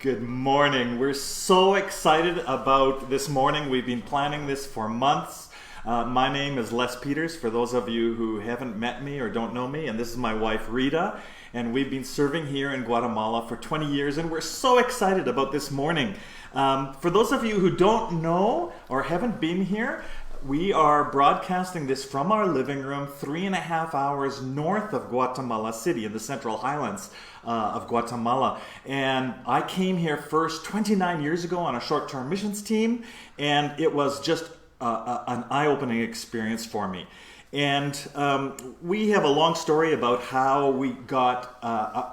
Good morning. We're so excited about this morning. We've been planning this for months. My name is Les Peters, for those of you who haven't met me or don't know me, and this is my wife Rita, and we've been serving here in Guatemala for 20 years, and we're so excited about this morning. For those of you who don't know or haven't been here, we are broadcasting this from our living room 3.5 hours north of Guatemala City in the Central Highlands of Guatemala. And I came here first 29 years ago on a short-term missions team, and it was just an eye-opening experience for me. And we have a long story about how we got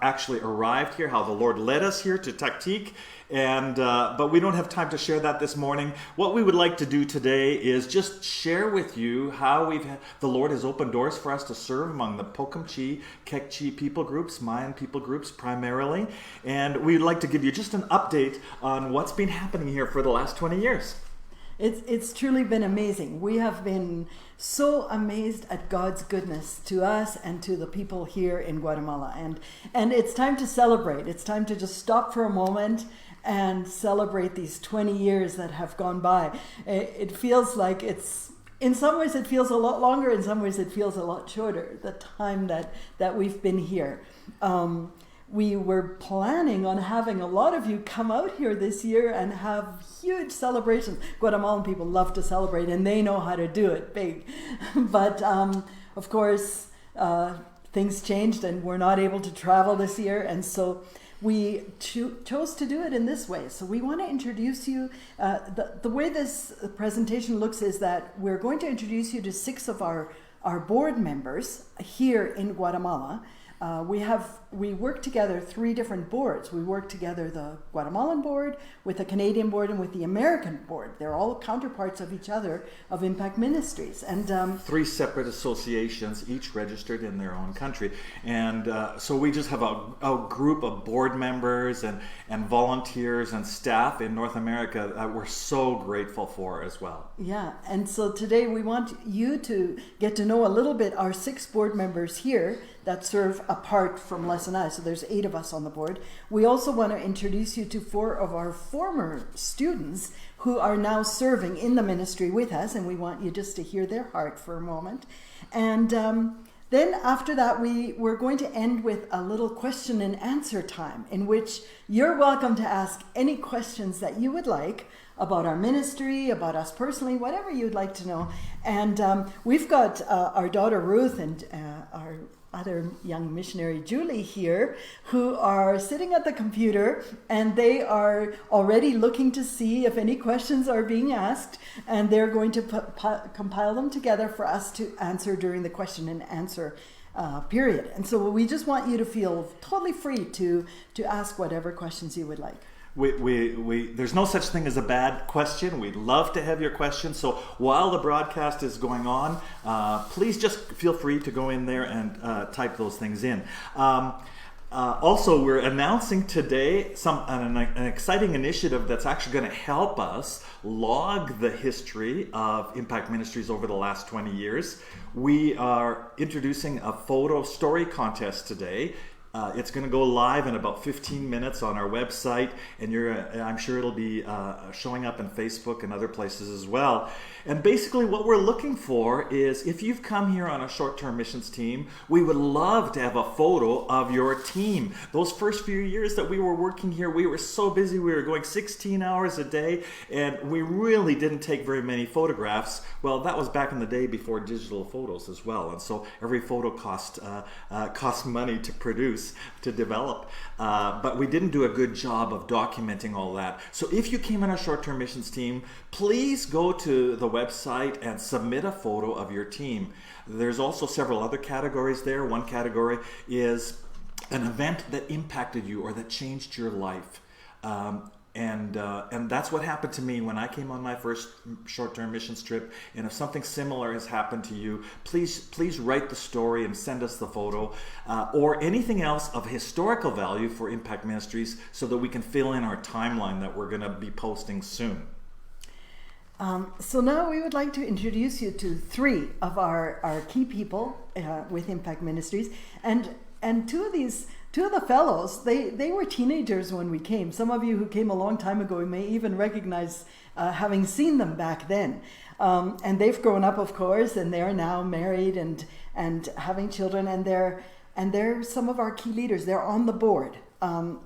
actually arrived here, how the Lord led us here to Taktik. And but we don't have time to share that this morning. What we would like to do today is just share with you how the Lord has opened doors for us to serve among the Pocumchi, Kekchi people groups, Mayan people groups primarily. And we'd like to give you just an update on what's been happening here for the last 20 years. It's truly been amazing. We have been so amazed at God's goodness to us and to the people here in Guatemala. And it's time to celebrate. It's time to just stop for a moment and celebrate these 20 years that have gone by. It feels like in some ways it feels a lot longer, in some ways it feels a lot shorter, the time that we've been here. We were planning on having a lot of you come out here this year and have huge celebrations. Guatemalan people love to celebrate, and they know how to do it big. But of course, things changed and we're not able to travel this year. And so we chose to do it in this way. So we want to introduce you. The way this presentation looks is that we're going to introduce you to 6 of our board members here in Guatemala. We work together 3 different boards. We work together the Guatemalan board, with the Canadian board, and with the American board. They're all counterparts of each other of Impact Ministries. And 3 separate associations, each registered in their own country. And so we just have a group of board members and volunteers and staff in North America that we're so grateful for as well. Yeah, and so today we want you to get to know a little bit our 6 board members here that serve apart from Les and I. So there's 8 of us on the board. We also want to introduce you to 4 of our former students who are now serving in the ministry with us, and we want you just to hear their heart for a moment. And then after that, we're going to end with a little question and answer time in which you're welcome to ask any questions that you would like about our ministry, about us personally, whatever you'd like to know. And we've got our daughter Ruth and our other young missionary Julie here, who are sitting at the computer, and they are already looking to see if any questions are being asked, and they're going to compile them together for us to answer during the question and answer period. And so we just want you to feel totally free to ask whatever questions you would like. There's no such thing as a bad question. We'd love to have your questions. So while the broadcast is going on, please just feel free to go in there and type those things in. Also, we're announcing today an exciting initiative that's actually going to help us log the history of Impact Ministries over the last 20 years. We are introducing a photo story contest today. It's going to go live in about 15 minutes on our website, and I'm sure it'll be showing up in Facebook and other places as well. And basically what we're looking for is, if you've come here on a short-term missions team, we would love to have a photo of your team. Those first few years that we were working here, we were so busy. We were going 16 hours a day, and we really didn't take very many photographs. Well, that was back in the day before digital photos as well, and so every photo cost money to produce, to develop, but we didn't do a good job of documenting all that. So if you came on a short-term missions team, please go to the website and submit a photo of your team. There's also several other categories there. One category is an event that impacted you or that changed your life. And that's what happened to me when I came on my first short-term missions trip. And if something similar has happened to you, please write the story and send us the photo, or anything else of historical value for Impact Ministries, so that we can fill in our timeline that we're going to be posting soon. So now we would like to introduce you to 3 of our key people with Impact Ministries, and 2 of these Two of the fellows, they were teenagers when we came. Some of you who came a long time ago may even recognize having seen them back then. And they've grown up, of course, and they're now married and having children, and they're some of our key leaders. They're on the board.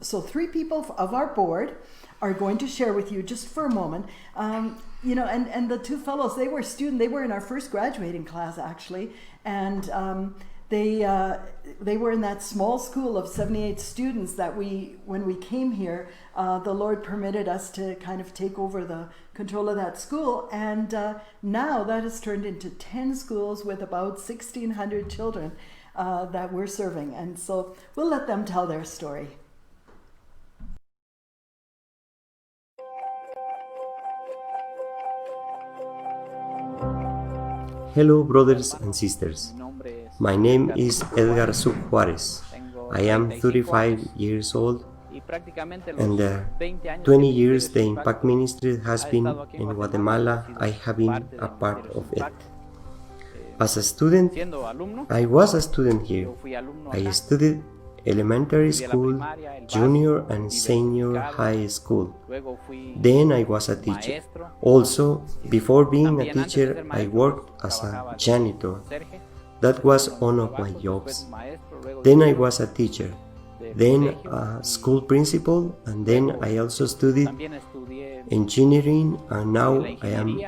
So 3 people of our board are going to share with you just for a moment. You know, and the 2 fellows, they were in our first graduating class, actually, and they were in that small school of 78 students that when we came here, the Lord permitted us to kind of take over the control of that school, and now that has turned into 10 schools with about 1,600 children that we're serving, and so we'll let them tell their story. Hello, brothers and sisters. My name is Edgar Sub Juarez. I am 35 years old, and 20 years the Impact Ministry has been in Guatemala. I have been a part of it. As a student, I was a student here. I studied elementary school, junior and senior high school. Then I was a teacher. Also, before being a teacher, I worked as a janitor. That was one of my jobs. Then I was a teacher, then a school principal, and then I also studied engineering, and now I am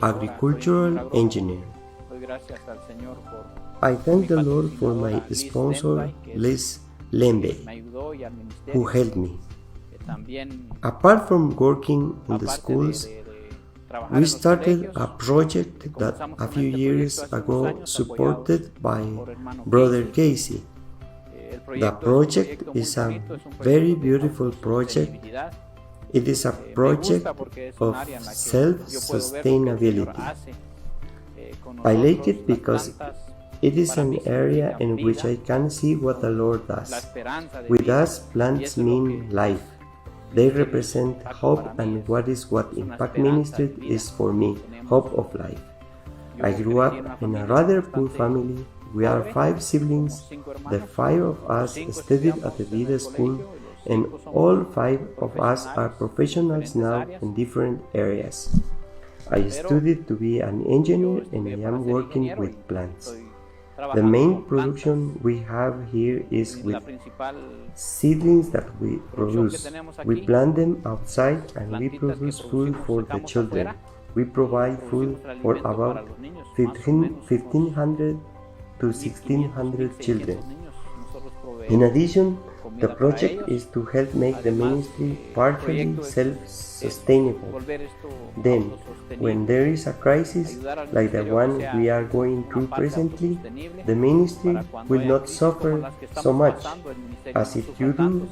agricultural engineer. I thank the Lord for my sponsor, Les Lembe, who helped me. Apart from working in the schools, we started a project that a few years ago supported by Brother Casey. The project is a very beautiful project. It is a project of self-sustainability. I like it because it is an area in which I can see what the Lord does. With us, plants mean life. They represent hope, and what Impact Ministry is for me, hope of life. I grew up in a rather poor family. We are 5 siblings. The 5 of us studied at the Vida school, and all 5 of us are professionals now in different areas. I studied to be an engineer, and I am working with plants. The main production we have here is with seedlings that we produce. We plant them outside and we produce food for the children. We provide food for about 1,500 to 1,600 children. In addition, the project is to help make the ministry partially self-sustainable. Then, when there is a crisis like the one we are going through presently, the ministry will not suffer so much as if you do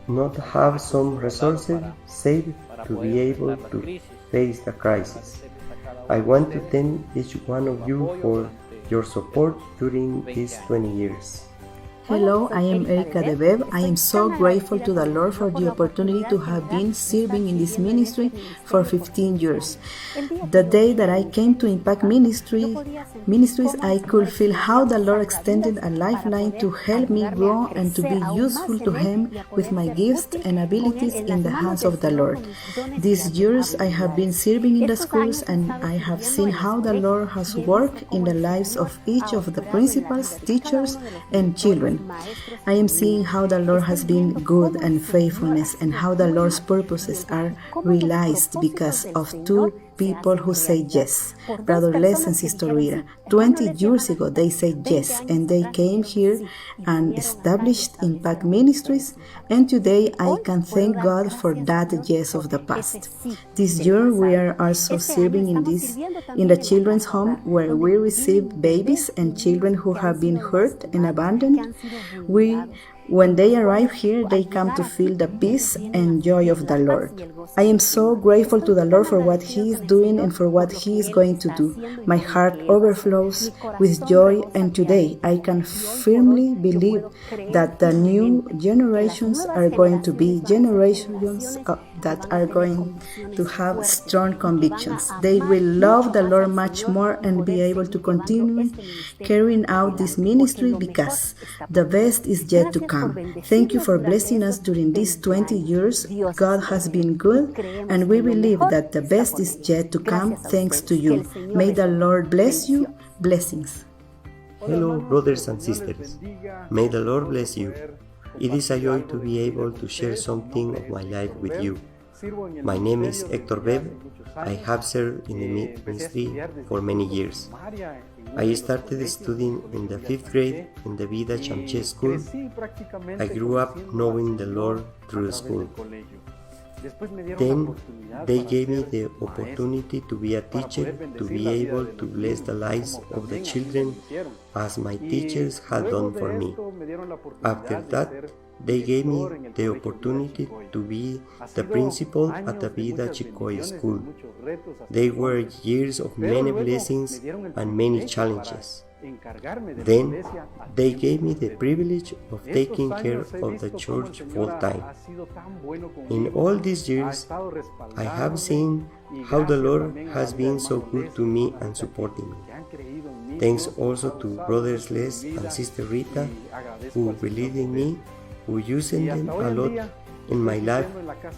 not have some resources saved to be able to face the crisis. I want to thank each one of you for your support during these 20 years. Hello, I am Erika de Beb. I am so grateful to the Lord for the opportunity to have been serving in this ministry for 15 years. The day that I came to Impact Ministries, I could feel how the Lord extended a lifeline to help me grow and to be useful to Him with my gifts and abilities in the hands of the Lord. These years I have been serving in the schools, and I have seen how the Lord has worked in the lives of each of the principals, teachers, and children. I am seeing how the Lord has been good and faithfulness, and how the Lord's purposes are realized because of 2 people who say yes. Brother Les and Sister Rita. 20 years ago they said yes, and they came here and established Impact Ministries, and today I can thank God for that yes of the past. This year we are also serving in the children's home, where we receive babies and children who have been hurt and abandoned. When they arrive here, they come to feel the peace and joy of the Lord. I am so grateful to the Lord for what He is doing and for what He is going to do. My heart overflows with joy, and today I can firmly believe that the new generations are going to be generations that are going to have strong convictions. They will love the Lord much more and be able to continue carrying out this ministry because the best is yet to come. Thank you for blessing us during these 20 years. God has been good, and we believe that the best is yet to come thanks to you. May the Lord bless you. Blessings. Hello, brothers and sisters. May the Lord bless you. It is a joy to be able to share something of my life with you. My name is Héctor Webb. I have served in the ministry for many years. I started studying in the 5th grade in the Vida Chamche school. I grew up knowing the Lord through school. Then they gave me the opportunity to be a teacher, to be able to bless the lives of the children as my teachers had done for me. After that, they gave me the opportunity to be the principal at the Vida Chicoy school. They were years of many blessings and many challenges. Then they gave me the privilege of taking care of the church full time. In all these years, I have seen how the Lord has been so good to me and supporting me. Thanks also to Brothers Les and Sister Rita, who believed in me, who used them a lot in my life,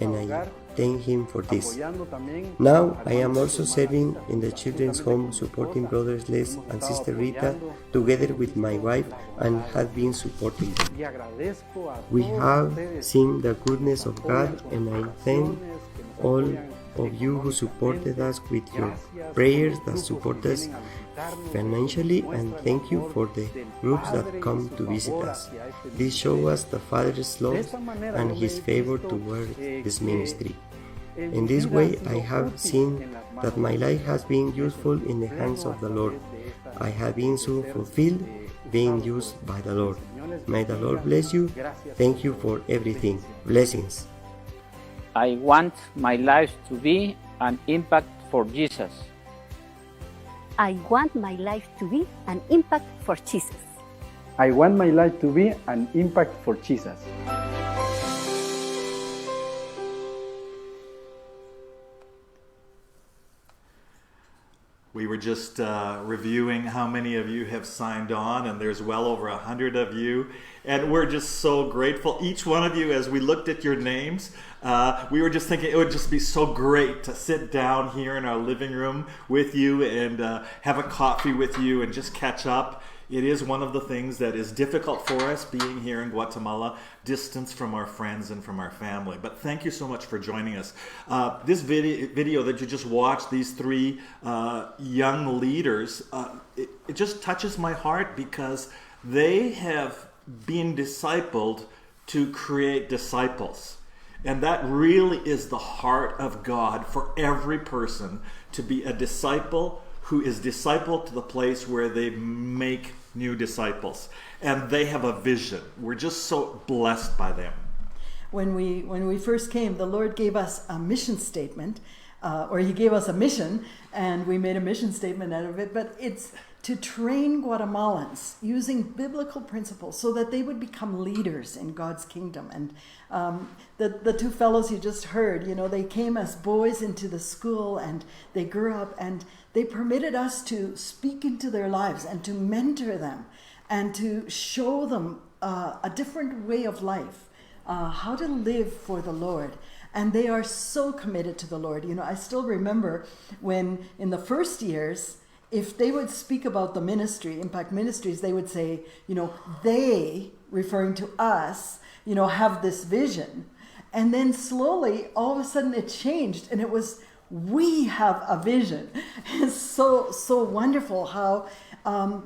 and I thank Him for this. Now I am also serving in the children's home, supporting Brothers Les and Sister Rita together with my wife, and have been supporting them. We have seen the goodness of God, and I thank all of you who supported us with your prayers, that support us financially, and thank you for the groups that come to visit us. This shows us the Father's love and His favor toward this ministry. In this way, I have seen that my life has been useful in the hands of the Lord. I have been so fulfilled being used by the Lord. May the Lord bless you. Thank you for everything. Blessings. I want my life to be an impact for Jesus. I want my life to be an impact for Jesus. I want my life to be an impact for Jesus. We were just reviewing how many of you have signed on, and there's well over 100 of you, and we're just so grateful. Each one of you, as we looked at your names, we were just thinking it would just be so great to sit down here in our living room with you and have a coffee with you and just catch up. It is one of the things that is difficult for us being here in Guatemala, distance from our friends and from our family. But thank you so much for joining us. This video that you just watched, these three young leaders, it just touches my heart because they have been discipled to create disciples. And that really is the heart of God for every person, to be a disciple who is discipled to the place where they make new disciples, and they have a vision. We're just so blessed by them. When we first came, the Lord gave us a mission statement, or He gave us a mission, and we made a mission statement out of it. But it's to train Guatemalans using biblical principles so that they would become leaders in God's kingdom. And the two fellows you just heard, they came as boys into the school, and they grew up, and they permitted us to speak into their lives and to mentor them and to show them a different way of life, how to live for the Lord. And they are so committed to the Lord. I still remember when in the first years, if they would speak about the ministry, Impact Ministries, they would say, they, referring to us, have this vision. And then slowly, all of a sudden it changed, and it was, we have a vision. It's so wonderful how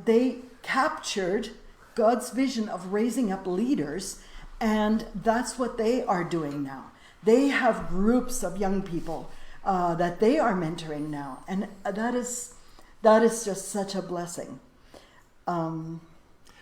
they captured God's vision of raising up leaders, and that's what they are doing now. They have groups of young people that they are mentoring now, and that is just such a blessing.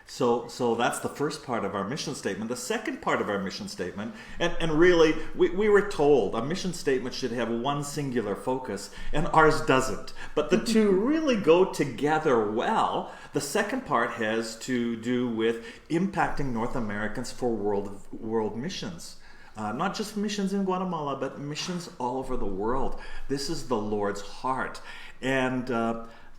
So that's the first part of our mission statement. The second part of our mission statement, and really, we were told a mission statement should have one singular focus, and ours doesn't. But the two really go together well. The second part has to do with impacting North Americans for world missions. not just missions in Guatemala, but missions all over the world. This is the Lord's heart. And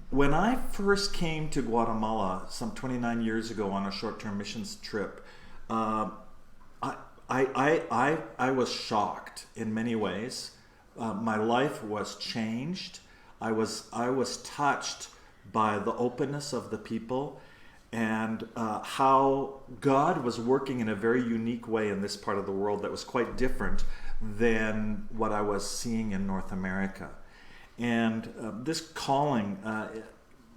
when I first came to Guatemala some 29 years ago on a short-term missions trip, I was shocked in many ways. My life was changed. I was touched by the openness of the people and how God was working in a very unique way in this part of the world that was quite different than what I was seeing in North America. And this calling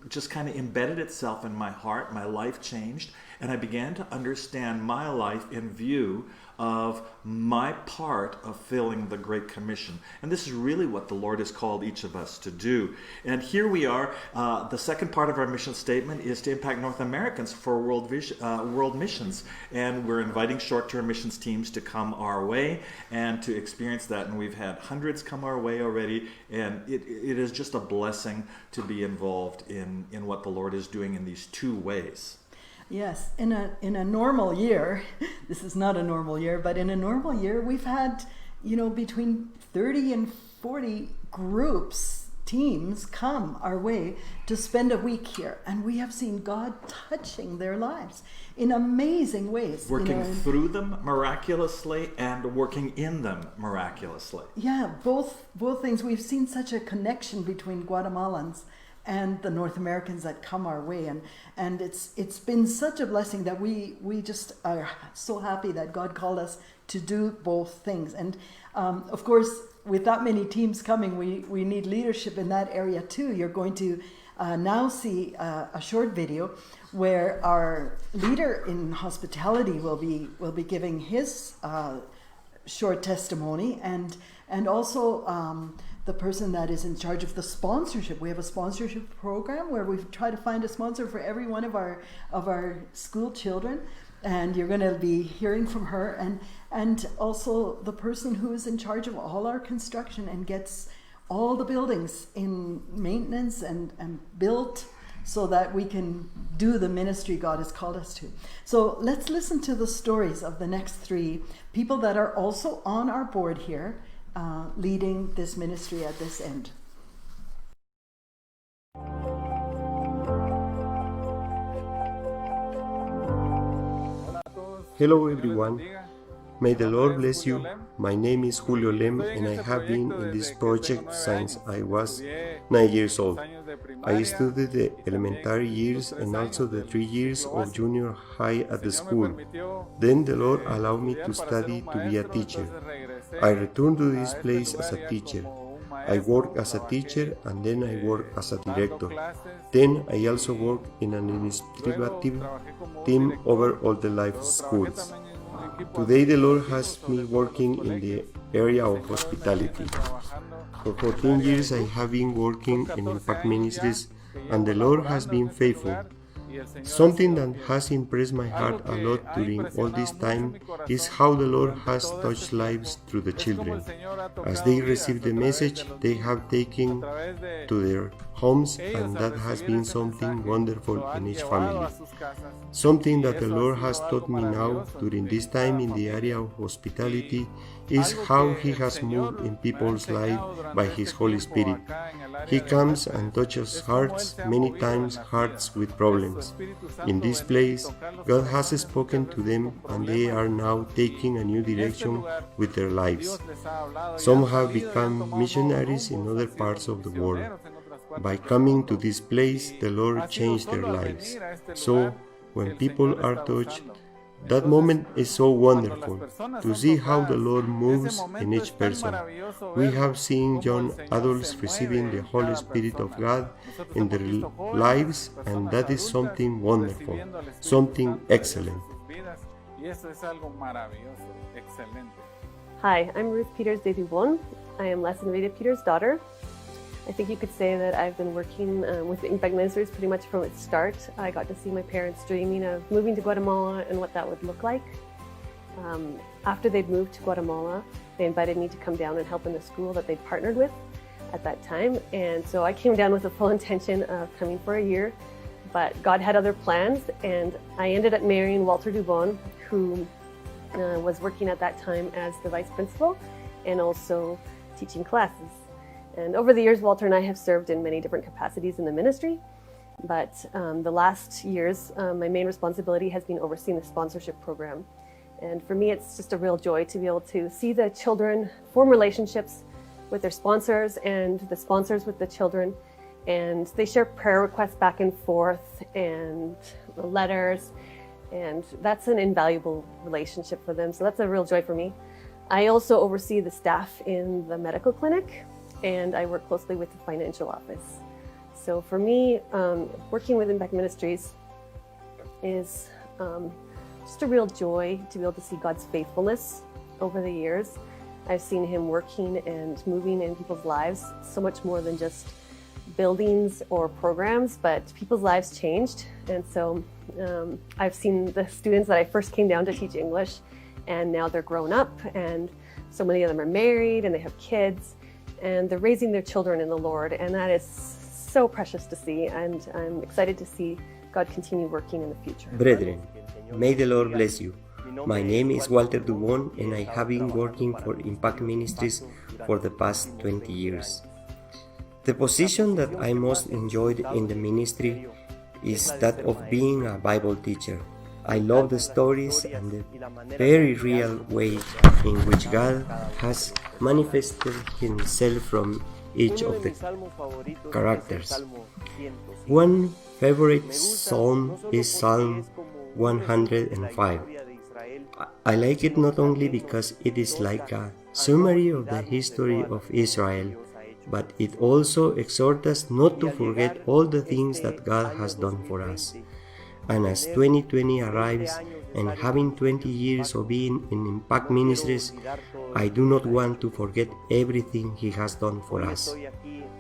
just kind of embedded itself in my heart. My life changed, and I began to understand my life in view of my part of filling the Great Commission. And this is really what the Lord has called each of us to do. And here we are. The second part of our mission statement is to impact North Americans for world missions. And we're inviting short-term missions teams to come our way and to experience that. And we've had hundreds come our way already. And it is just a blessing to be involved in what the Lord is doing in these two ways. Yes, in a normal year, this is not a normal year, but in a normal year, we've had, between 30 and 40 groups, teams come our way to spend a week here. And we have seen God touching their lives in amazing ways. Working through them miraculously and working in them miraculously. Yeah, both things. We've seen such a connection between Guatemalans and the North Americans that come our way, and it's been such a blessing that we just are so happy that God called us to do both things. And of course, with that many teams coming, we need leadership in that area too. You're going to now see a short video where our leader in hospitality will be giving his short testimony, and also the person that is in charge of the sponsorship. We have a sponsorship program where we try to find a sponsor for every one of our school children, and you're going to be hearing from her, and also the person who is in charge of all our construction and gets all the buildings in maintenance and built so that we can do the ministry God has called us to. So let's listen to the stories of the next three people that are also on our board here, leading this ministry at this end. Hello everyone. May the Lord bless you. My name is Julio Lem, and I have been in this project since I was 9 years old. I studied the elementary years and also the 3 years of junior high at the school. Then the Lord allowed me to study to be a teacher. I returned to this place as a teacher. I work as a teacher, and then I work as a director. Then I also work in an administrative team over all the life schools. Today the Lord has me working in the area of hospitality. For 14 years I have been working in impact ministries, and the Lord has been faithful. Something that has impressed my heart a lot during all this time is how the Lord has touched lives through the children. As they receive the message, they have taken to their homes, and that has been something wonderful in each family. Something that the Lord has taught me now during this time in the area of hospitality is how He has moved in people's lives by His Holy Spirit. He comes and touches hearts, many times hearts with problems. In this place, God has spoken to them, and they are now taking a new direction with their lives. Some have become missionaries in other parts of the world. By coming to this place, the Lord changed their lives. So, when people are touched, that moment is so wonderful to see how the Lord moves in each person. We have seen young adults receiving the Holy Spirit of God in their lives, and that is something wonderful, something excellent. Hi, I'm Ruth Peters de Dubon. I am Les and Rita Peters' daughter. I think you could say that I've been working with Impact Ministries pretty much from its start. I got to see my parents dreaming of moving to Guatemala and what that would look like. After they'd moved to Guatemala, they invited me to come down and help in the school that they'd partnered with at that time. And so I came down with the full intention of coming for a year, but God had other plans, and I ended up marrying Walter Dubon, who was working at that time as the vice principal and also teaching classes. And over the years, Walter and I have served in many different capacities in the ministry. But the last years, my main responsibility has been overseeing the sponsorship program. And for me, it's just a real joy to be able to see the children form relationships with their sponsors and the sponsors with the children. And they share prayer requests back and forth and letters. And that's an invaluable relationship for them. So that's a real joy for me. I also oversee the staff in the medical clinic, and I work closely with the financial office. So for me, working with Impact Ministries is just a real joy to be able to see God's faithfulness over the years. I've seen Him working and moving in people's lives, so much more than just buildings or programs, but people's lives changed. And so I've seen the students that I first came down to teach English, and now they're grown up, and so many of them are married and they have kids, and they're raising their children in the Lord, and that is so precious to see, and I'm excited to see God continue working in the future. Brethren, may the Lord bless you. My name is Walter Dubon, and I have been working for Impact Ministries for the past 20 years. The position that I most enjoyed in the ministry is that of being a Bible teacher. I love the stories and the very real way in which God has manifested Himself from each of the characters. One favorite psalm is Psalm 105. I like it not only because it is like a summary of the history of Israel, but it also exhorts us not to forget all the things that God has done for us. And as 2020 arrives, and having 20 years of being in Impact Ministries, I do not want to forget everything He has done for us.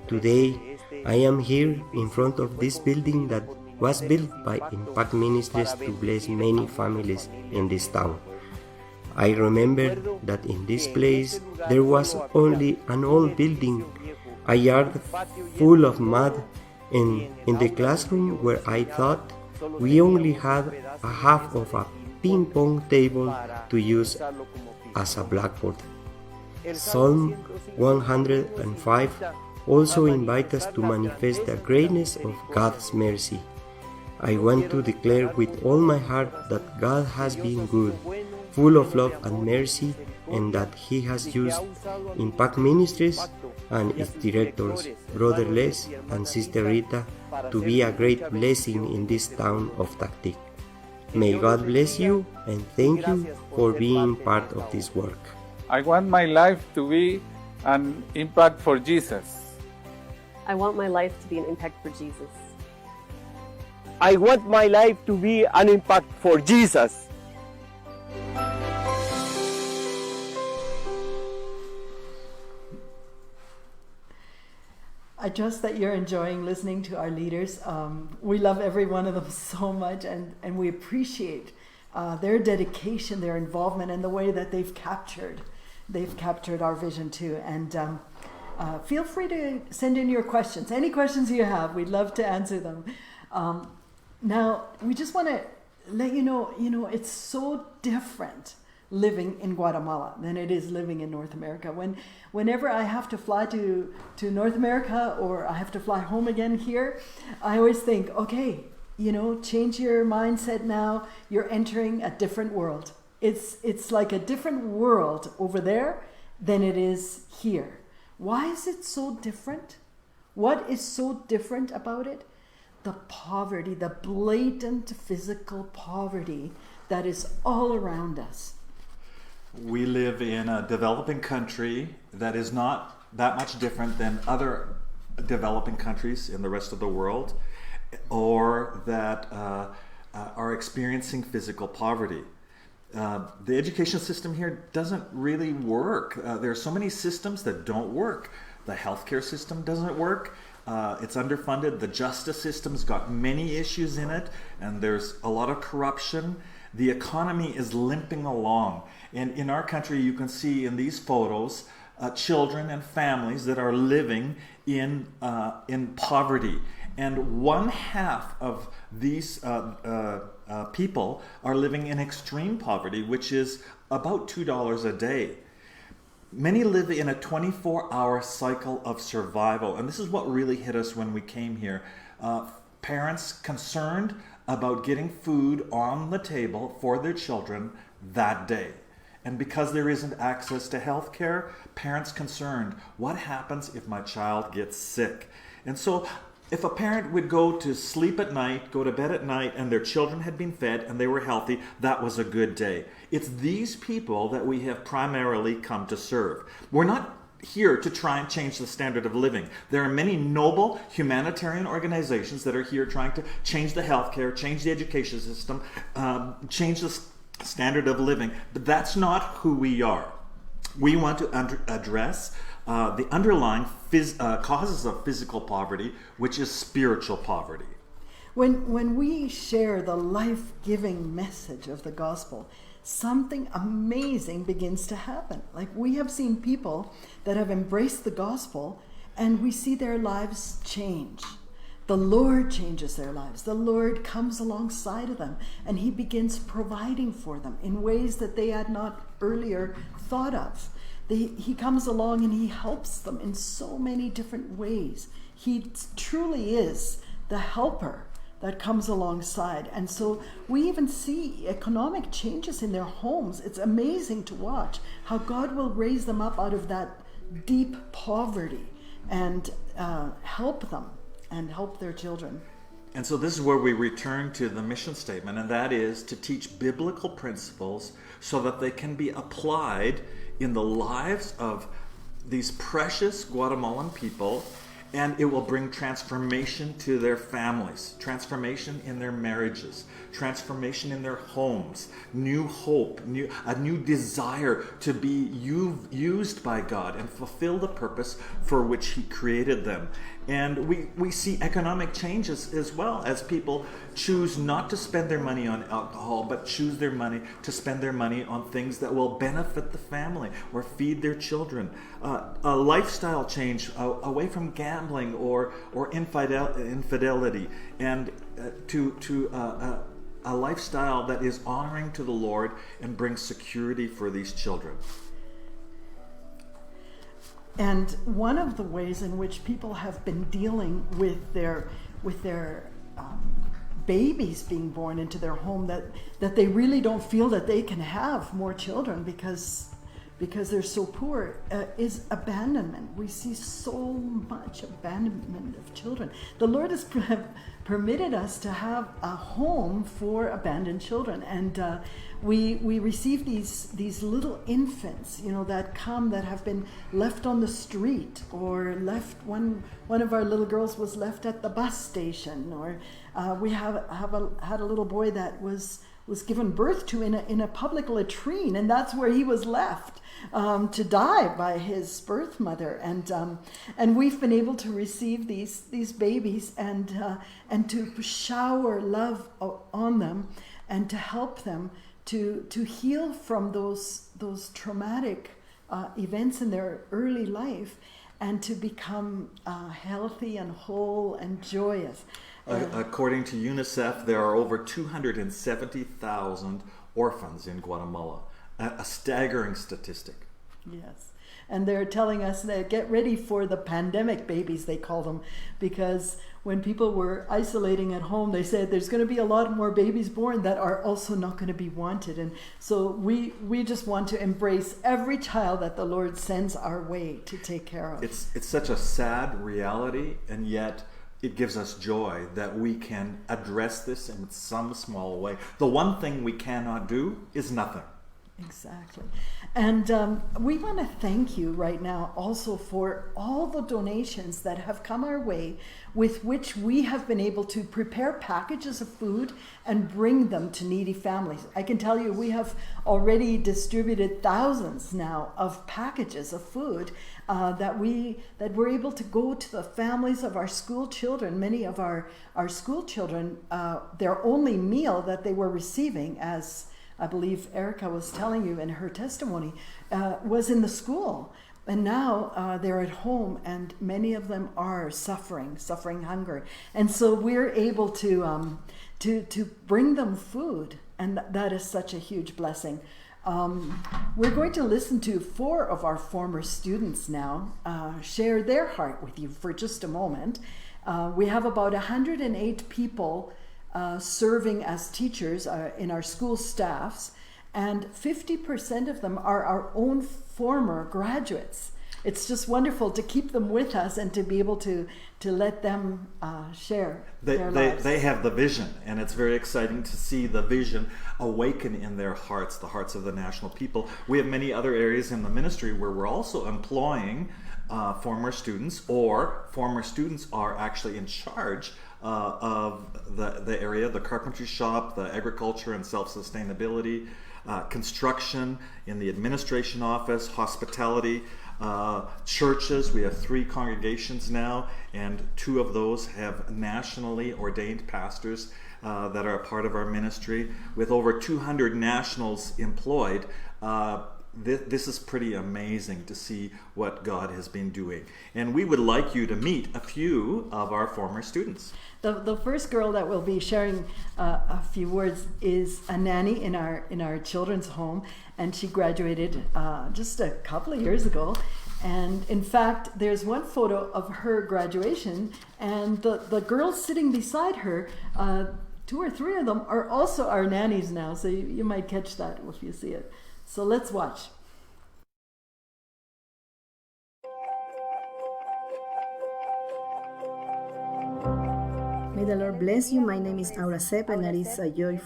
Today, I am here in front of this building that was built by Impact Ministries to bless many families in this town. I remember that in this place there was only an old building, a yard full of mud, and in the classroom where I taught, we only had a half of a ping-pong table to use as a blackboard. Psalm 105 also invites us to manifest the greatness of God's mercy. I want to declare with all my heart that God has been good, full of love and mercy, and that He has used Impact Ministries and its directors, Brother Les and Sister Rita, to be a great blessing in this town of Tactic. May God bless you, and thank you for being part of this work. I want my life to be an impact for Jesus. I want my life to be an impact for Jesus. I want my life to be an impact for Jesus. I trust that you're enjoying listening to our leaders. We love every one of them so much, and we appreciate their dedication, their involvement, and the way that they've captured our vision too. And feel free to send in your questions. Any questions you have, we'd love to answer them. Now, we just want to let you know, it's so different living in Guatemala than it is living in North America. Whenever I have to fly to North America, or I have to fly home again here, I always think, okay, change your mindset now. You're entering a different world. It's like a different world over there than it is here. Why is it so different? What is so different about it? The poverty, the blatant physical poverty that is all around us. We live in a developing country that is not that much different than other developing countries in the rest of the world, or that are experiencing physical poverty. The education system here doesn't really work. There are so many systems that don't work. The healthcare system doesn't work. It's underfunded. The justice system's got many issues in it, and there's a lot of corruption. The economy is limping along. And in our country, you can see in these photos children and families that are living in poverty. And one half of these people are living in extreme poverty, which is about $2 a day. Many live in a 24-hour cycle of survival, and this is what really hit us when we came here. Parents concerned about getting food on the table for their children that day. And because there isn't access to health care, parents concerned, what happens if my child gets sick? And so if a parent would go to sleep at night, go to bed at night, and their children had been fed and they were healthy, that was a good day. It's these people that we have primarily come to serve. We're not here to try and change the standard of living. There are many noble humanitarian organizations that are here trying to change the healthcare, change the education system, change the standard of living. But that's not who we are. We want to address the underlying causes of physical poverty, which is spiritual poverty. When we share the life-giving message of the gospel, something amazing begins to happen. Like, we have seen people that have embraced the gospel, and we see their lives change. The Lord changes their lives. The Lord comes alongside of them, and he begins providing for them in ways that they had not earlier thought of. He comes along and he helps them in so many different ways. He truly is the helper that comes alongside. And so we even see economic changes in their homes. It's amazing to watch how God will raise them up out of that deep poverty and help them and help their children. And so this is where we return to the mission statement, and that is to teach biblical principles so that they can be applied in the lives of these precious Guatemalan people, and it will bring transformation to their families, transformation in their marriages, transformation in their homes, new hope, a new desire to be used by God and fulfill the purpose for which he created them. And we see economic changes as well, as people choose not to spend their money on alcohol, but choose to spend their money on things that will benefit the family or feed their children. A lifestyle change away from gambling or infidelity, and to a lifestyle that is honoring to the Lord and brings security for these children. And one of the ways in which people have been dealing with their babies being born into their home, that they really don't feel that they can have more children because they're so poor, is abandonment. We see so much abandonment of children. The Lord has permitted us to have a home for abandoned children, and we receive these little infants, that have been left on the street, or left. One of our little girls was left at the bus station, or we had a little boy that was given birth to in a public latrine, and that's where he was left to die by his birth mother. And we've been able to receive these babies and to shower love on them and to help them to heal from those traumatic events in their early life, and to become healthy and whole and joyous. According to UNICEF, there are over 270,000 orphans in Guatemala, a staggering statistic. Yes. And they're telling us that get ready for the pandemic babies, they call them, because when people were isolating at home, they said there's going to be a lot more babies born that are also not going to be wanted. And so we just want to embrace every child that the Lord sends our way to take care of. It's such a sad reality, and yet it gives us joy that we can address this in some small way. The one thing we cannot do is nothing. Exactly. And we want to thank you right now also for all the donations that have come our way, with which we have been able to prepare packages of food and bring them to needy families. I can tell you we have already distributed thousands now of packages of food that we're able to go to the families of our school children. Many of our school children, their only meal that they were receiving, as I believe Erica was telling you in her testimony, was in the school. And now they're at home, and many of them are suffering hunger. And so we're able to bring them food, and that is such a huge blessing. We're going to listen to 4 of our former students now share their heart with you for just a moment. We have about 108 people serving as teachers in our school staffs, and 50% of them are our own former graduates. It's just wonderful to keep them with us and to be able to let them share their lives. They have the vision, and it's very exciting to see the vision awaken in their hearts, the hearts of the national people. We have many other areas in the ministry where we're also employing former students, or former students are actually in charge of the area, the carpentry shop, the agriculture and self-sustainability, construction, in the administration office, hospitality, churches. We have 3 congregations now, and 2 of those have nationally ordained pastors that are a part of our ministry. With over 200 nationals employed, this is pretty amazing to see what God has been doing. And we would like you to meet a few of our former students. The first girl that will be sharing a few words is a nanny in our children's home, and she graduated just a couple of years ago. And in fact, there's one photo of her graduation, and the girls sitting beside her, 2 or 3 of them are also our nannies now, so you might catch that if you see it. So let's watch. May the Lord bless you. My name is Aura Sepp, and it is a joy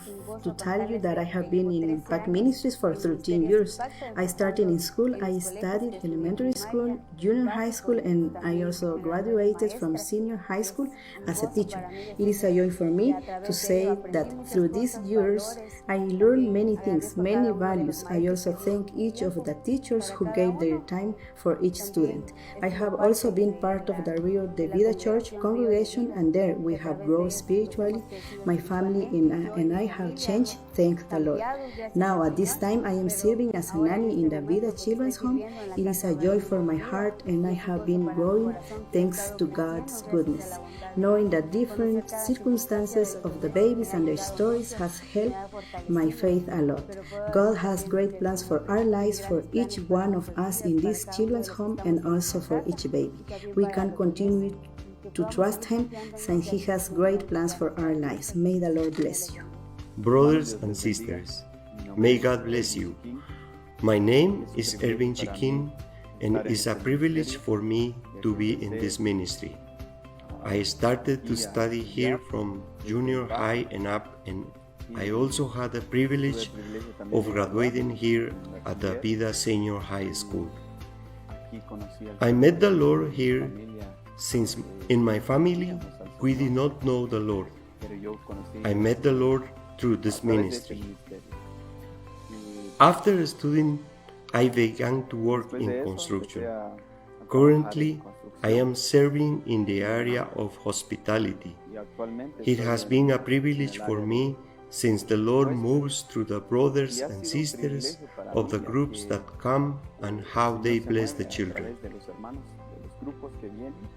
to tell you that I have been in Impact Ministries for 13 years. I started in school. I studied elementary school, junior high school, and I also graduated from senior high school as a teacher. It is a joy for me to say that through these years, I learned many things, many values. I also thank each of the teachers who gave their time for each student. I have also been part of the Rio de Vida Church congregation, and there we have grown spiritually. My family and I have changed, thank the Lord. Now at this time I am serving as a nanny in the Vida Children's Home. It is a joy for my heart, and I have been growing thanks to God's goodness. Knowing the different circumstances of the babies and their stories has helped my faith a lot. God has great plans for our lives, for each one of us in this children's home, and also for each baby. We can continue to trust Him, since He has great plans for our lives. May the Lord bless you. Brothers and sisters, may God bless you. My name is Ervin Chiquin, and it's a privilege for me to be in this ministry. I started to study here from junior high and up, and I also had the privilege of graduating here at the Vida Senior High School. I met the Lord here, since in my family we did not know the Lord. I met the Lord through this ministry. After studying, I began to work in construction. Currently, I am serving in the area of hospitality. It has been a privilege for me, since the Lord moves through the brothers and sisters of the groups that come and how they bless the children.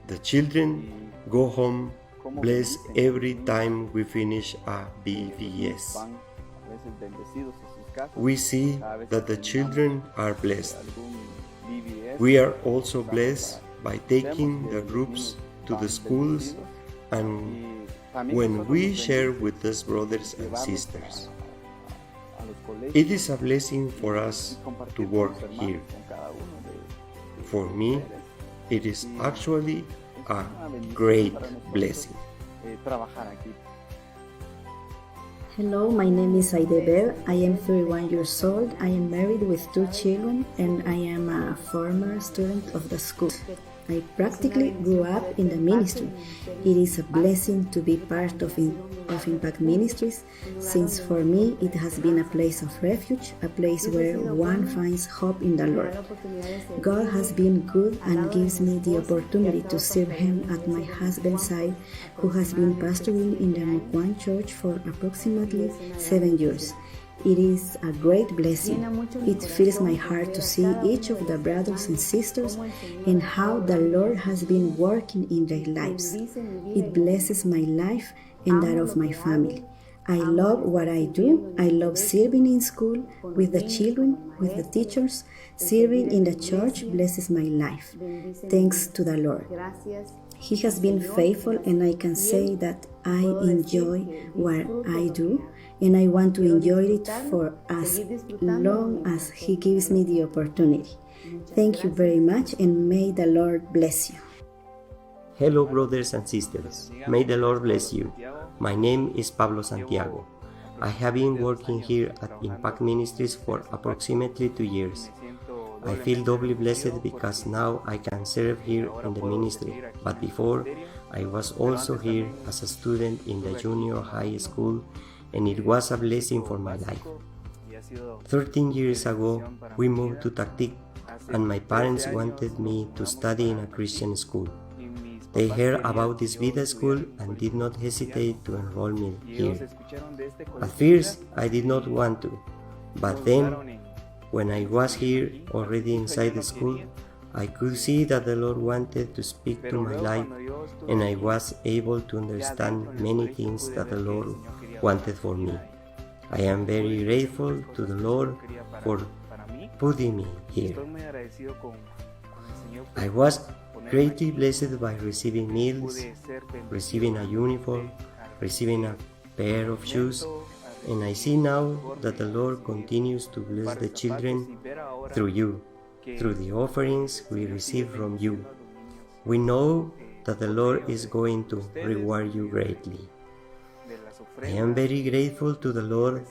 The children go home blessed every time we finish a BVS. We see that the children are blessed. We are also blessed by taking the groups to the schools and when we share with these brothers and sisters. It is a blessing for us to work here. For me, it is actually a great blessing. Hello, my name is Aide. I am 31 years old. I am married with 2 children, and I am a former student of the school. I practically grew up in the ministry. It is a blessing to be part of Impact Ministries, since for me it has been a place of refuge, a place where one finds hope in the Lord. God has been good and gives me the opportunity to serve Him at my husband's side, who has been pastoring in the Mucuan Church for approximately 7 years. It is a great blessing. It fills my heart to see each of the brothers and sisters and how the Lord has been working in their lives. It blesses my life and that of my family. I love what I do. I love serving in school, with the children, with the teachers. Serving in the church blesses my life. Thanks to the Lord. He has been faithful, and I can say that I enjoy what I do, and I want to enjoy it for as long as He gives me the opportunity. Thank you very much, and may the Lord bless you. Hello, brothers and sisters. May the Lord bless you. My name is Pablo Santiago. I have been working here at Impact Ministries for approximately 2 years. I feel doubly blessed because now I can serve here in the ministry, but before I was also here as a student in the junior high school, and it was a blessing for my life. 13 years ago, we moved to Tactic, and my parents wanted me to study in a Christian school. They heard about this Vida school and did not hesitate to enroll me here. At first, I did not want to, but then, when I was here already inside the school, I could see that the Lord wanted to speak to my life, and I was able to understand many things that the Lord wanted for me. I am very grateful to the Lord for putting me here. I was greatly blessed by receiving meals, receiving a uniform, receiving a pair of shoes, and I see now that the Lord continues to bless the children through you, through the offerings we receive from you. We know that the Lord is going to reward you greatly. I am very grateful to the Lord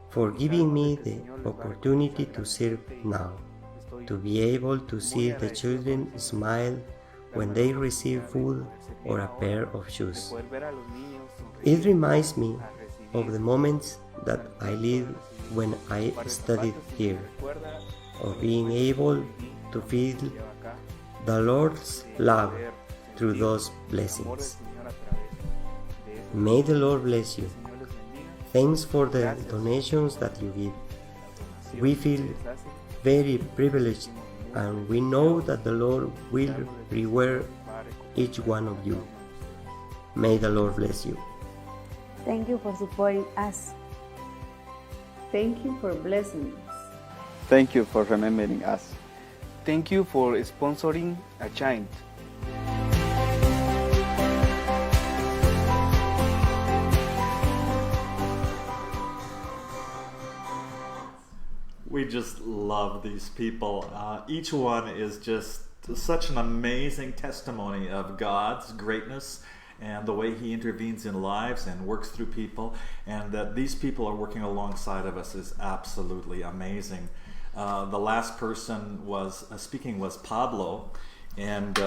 for giving me the opportunity to serve now, to be able to see the children smile when they receive food or a pair of shoes. It reminds me of the moments that I lived when I studied here, of being able to feel the Lord's love through those blessings. May the Lord bless you. Thanks for the donations that you give. We feel very privileged, and we know that the Lord will reward each one of you. May the Lord bless you. Thank you for supporting us. Thank you for blessing us. Thank you for remembering us. Thank you for sponsoring a child. We just love these people. Each one is just such an amazing testimony of God's greatness and the way He intervenes in lives and works through people, and that these people are working alongside of us is absolutely amazing. The last person was speaking was Pablo, and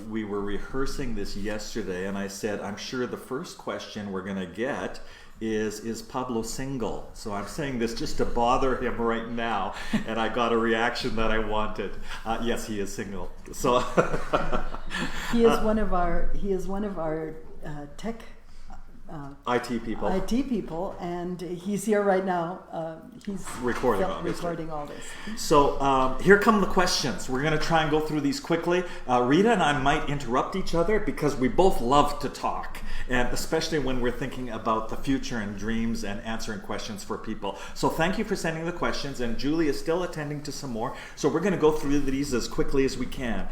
we were rehearsing this yesterday, and I said, I'm sure the first question we're going to get is Pablo single? So I'm saying this just to bother him right now, and I got a reaction that I wanted. Yes, he is single. So he is one of our tech IT people. IT people, and he's here right now. He's recording all this. So here come the questions. We're going to try and go through these quickly. Rita and I might interrupt each other because we both love to talk, and especially when we're thinking about the future and dreams and answering questions for people. So thank you for sending the questions, and Julie is still attending to some more. So we're going to go through these as quickly as we can.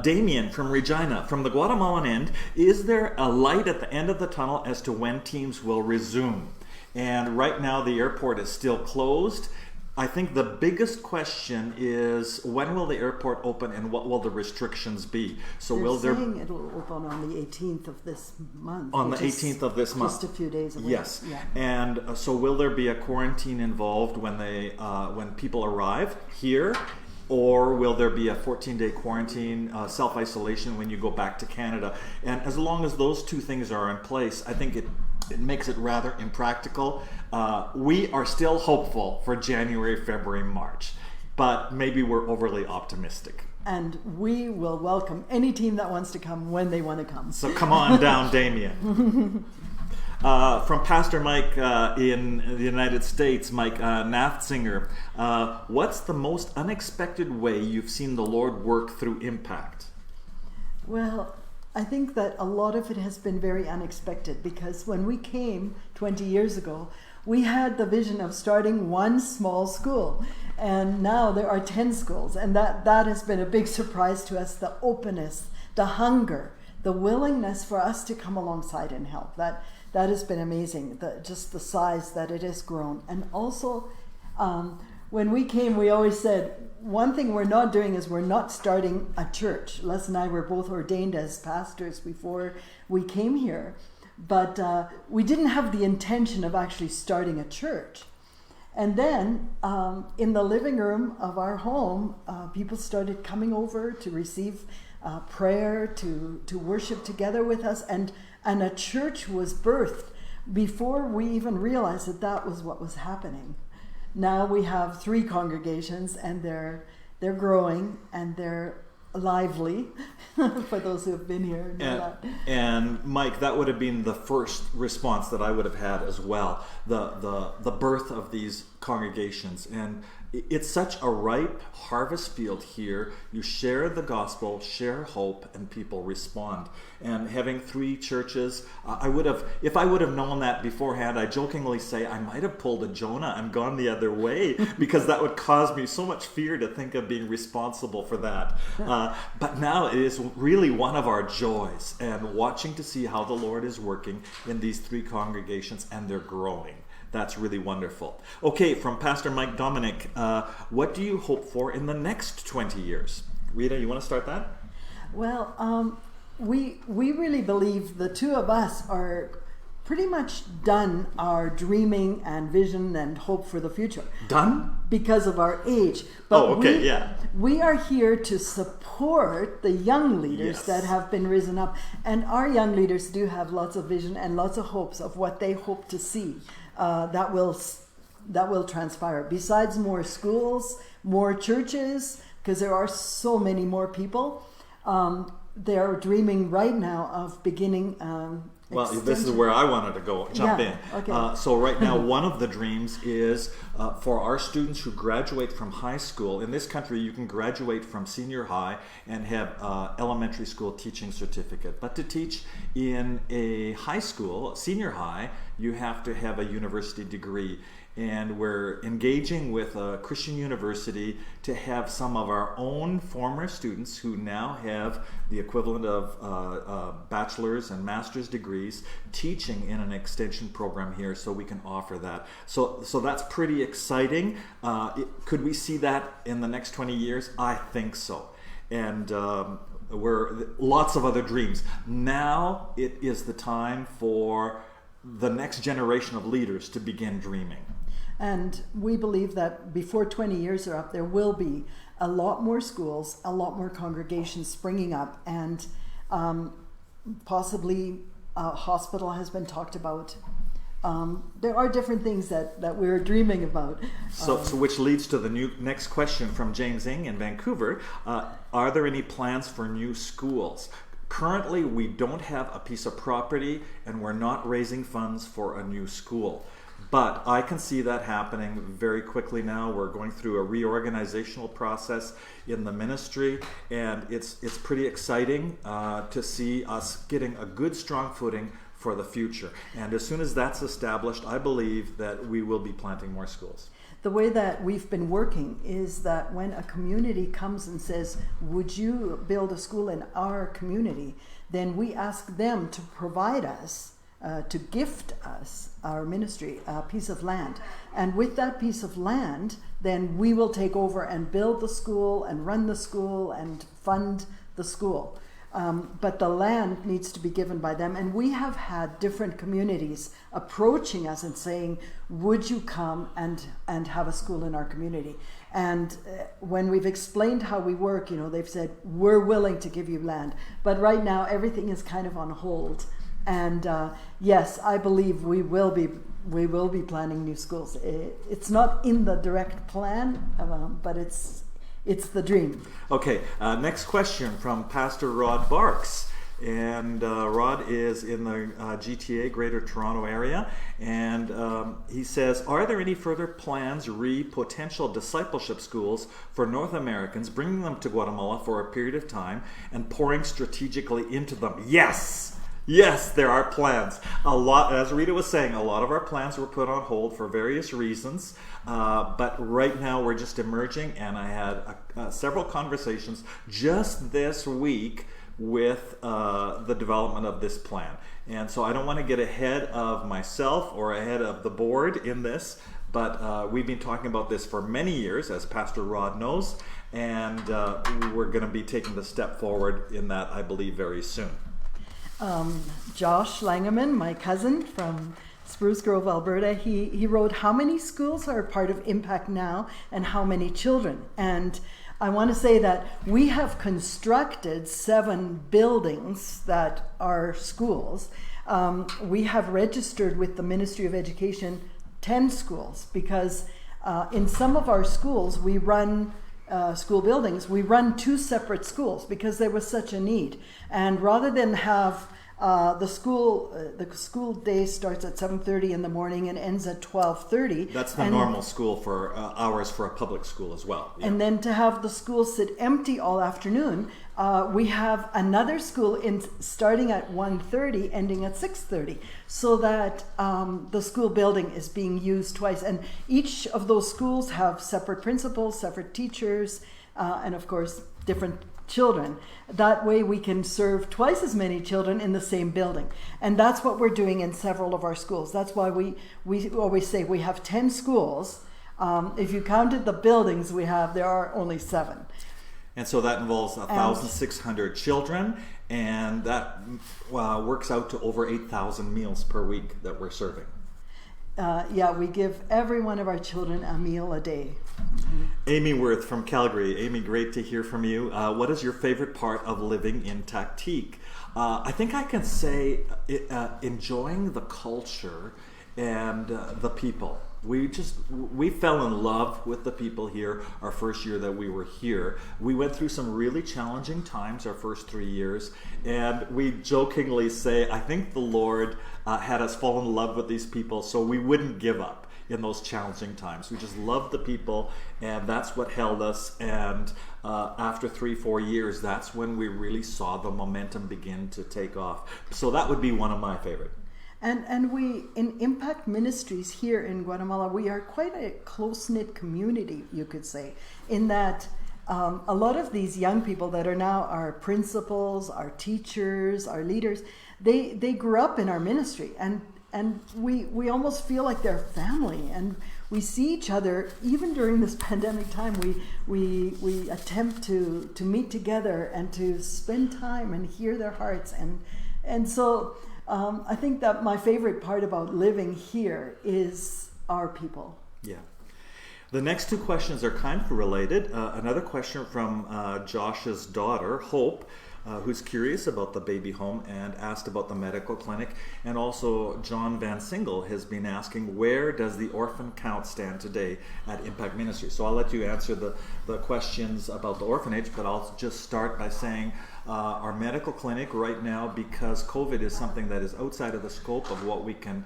Damien from Regina, from the Guatemalan end, is there a light at the end of the tunnel as to when teams will resume? And right now the airport is still closed. I think the biggest question is, when will the airport open and what will the restrictions be? So They're saying it'll open on the 18th of this month. On the 18th of this month. Just a few days away. Yes. Yeah. And so will there be a quarantine involved when people arrive here? Or will there be a 14-day quarantine, self-isolation when you go back to Canada? And as long as those two things are in place, I think it makes it rather impractical. We are still hopeful for January, February, March, but maybe we're overly optimistic. And we will welcome any team that wants to come when they want to come. So come on down, Damien. From Pastor Mike in the United States, Mike Naftzinger, what's the most unexpected way you've seen the Lord work through Impact? Well, I think that a lot of it has been very unexpected, because when we came 20 years ago, we had the vision of starting one small school, and now there are 10 schools, and that has been a big surprise to us, the openness, the hunger, the willingness for us to come alongside and help. That has been amazing, just the size that it has grown. And also, when we came, we always said, one thing we're not doing is we're not starting a church. Les and I were both ordained as pastors before we came here, but we didn't have the intention of actually starting a church. And then in the living room of our home, people started coming over to receive prayer, to worship together with us, and a church was birthed before we even realized that was what was happening. Now we have 3 congregations, and they're growing, and they're lively. For those who have been here know that. And Mike, that would have been the first response that I would have had as well, the birth of these congregations. And it's such a ripe harvest field here. You share the gospel, share hope, and people respond. And having 3 churches, if I would have known that beforehand, I jokingly say I might have pulled a Jonah and gone the other way, because that would cause me so much fear to think of being responsible for that. But now it is really one of our joys, and watching to see how the Lord is working in these 3 congregations, and they're growing. That's really wonderful. Okay, from Pastor Mike Dominic, what do you hope for in the next 20 years? Rita, you want to start that? Well, we really believe the 2 of us are pretty much done our dreaming and vision and hope for the future. Done? Because of our age. But yeah. We are here to support the young leaders that have been risen up. And our young leaders do have lots of vision and lots of hopes of what they hope to see that will transpire. Besides more schools, more churches, because there are so many more people. They're dreaming right now of beginning well, this is where I wanted to jump in. Okay. So right now, one of the dreams is for our students who graduate from high school. In this country, you can graduate from senior high and have elementary school teaching certificate. But to teach in a high school, senior high, you have to have a university degree. And we're engaging with a Christian university to have some of our own former students who now have the equivalent of bachelor's and master's degrees teaching in an extension program here, so we can offer that. So that's pretty exciting. Could we see that in the next 20 years? I think so. And we're lots of other dreams. Now it is the time for the next generation of leaders to begin dreaming. And we believe that before 20 years are up, there will be a lot more schools, a lot more congregations springing up, and possibly a hospital has been talked about. There are different things that we're dreaming about. So which leads to the next question from James Ng in Vancouver. Are there any plans for new schools? Currently, we don't have a piece of property, and we're not raising funds for a new school. But I can see that happening very quickly now. We're going through a reorganizational process in the ministry, and it's pretty exciting to see us getting a good, strong footing for the future. And as soon as that's established, I believe that we will be planting more schools. The way that we've been working is that when a community comes and says, would you build a school in our community, then we ask them to provide us, to gift us, our ministry, a piece of land. And with that piece of land, then we will take over and build the school and run the school and fund the school. But the land needs to be given by them. And we have had different communities approaching us and saying, would you come and have a school in our community? And when we've explained how we work, they've said, we're willing to give you land. But right now, everything is kind of on hold. And yes, I believe we will be planning new schools. It's not in the direct plan, but it's the dream. Okay, next question from Pastor Rod Barks. And Rod is in the GTA, Greater Toronto area. And he says, are there any further plans potential discipleship schools for North Americans, bringing them to Guatemala for a period of time and pouring strategically into them? Yes! Yes, there are plans. A lot, as Rita was saying, a lot of our plans were put on hold for various reasons. But right now we're just emerging, and I had several conversations just this week with the development of this plan. And so I don't want to get ahead of myself or ahead of the board in this, but we've been talking about this for many years, as Pastor Rod knows, and we're going to be taking the step forward in that, I believe, very soon. Josh Langerman, my cousin from Spruce Grove, Alberta, he wrote, how many schools are part of Impact now and how many children? And I want to say that we have constructed 7 buildings that are schools. We have registered with the Ministry of Education 10 schools because in some of our schools we run school buildings, we run 2 separate schools because there was such a need. And rather than have the school day starts at 7:30 in the morning and ends at 12:30. That's the normal school for hours for a public school as well. Yeah. And then to have the school sit empty all afternoon, we have another school starting at 1:30, ending at 6:30, so that the school building is being used twice. And each of those schools have separate principals, separate teachers, and of course different children. That way we can serve twice as many children in the same building. And that's what we're doing in several of our schools. That's why we always say we have 10 schools. If you counted the buildings we have, there are only 7. And so that involves 1,600 children, and that works out to over 8,000 meals per week that we're serving. We give every one of our children a meal a day. Amy Worth from Calgary. Amy, great to hear from you. What is your favorite part of living in Taktik? I think I can say enjoying the culture and the people. We fell in love with the people here our first year that we were here. We went through some really challenging times our first 3 years, and we jokingly say, I think the Lord had us fall in love with these people so we wouldn't give up in those challenging times. We just loved the people, and that's what held us. And after 3-4 years, that's when we really saw the momentum begin to take off. So that would be one of my favorite. And we, in Impact Ministries here in Guatemala, we are quite a close-knit community, you could say, in that a lot of these young people that are now our principals, our teachers, our leaders, they grew up in our ministry, and we almost feel like they're family, and we see each other. Even during this pandemic time, we attempt to meet together and to spend time and hear their hearts, and so I think that my favorite part about living here is our people. Yeah. The next 2 questions are kind of related. Another question from Josh's daughter, Hope, who's curious about the baby home and asked about the medical clinic. And also John Van Single has been asking, where does the orphan count stand today at Impact Ministry? So I'll let you answer the questions about the orphanage, but I'll just start by saying our medical clinic right now, because COVID is something that is outside of the scope of what we can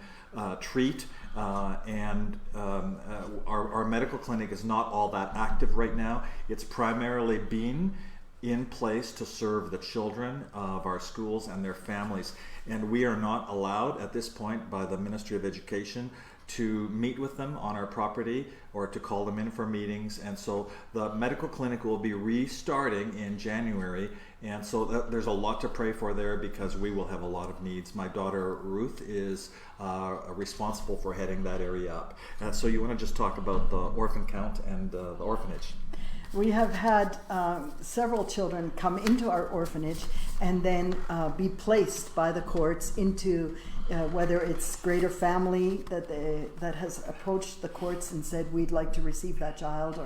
treat, and our medical clinic is not all that active right now. It's primarily been in place to serve the children of our schools and their families. And we are not allowed at this point by the Ministry of Education to meet with them on our property or to call them in for meetings. And so the medical clinic will be restarting in January. And so there's a lot to pray for there, because we will have a lot of needs. My daughter Ruth is responsible for heading that area up. And so you want to just talk about the orphan count and the orphanage? We have had several children come into our orphanage and then be placed by the courts into whether it's Greater Family that has approached the courts and said we'd like to receive that child,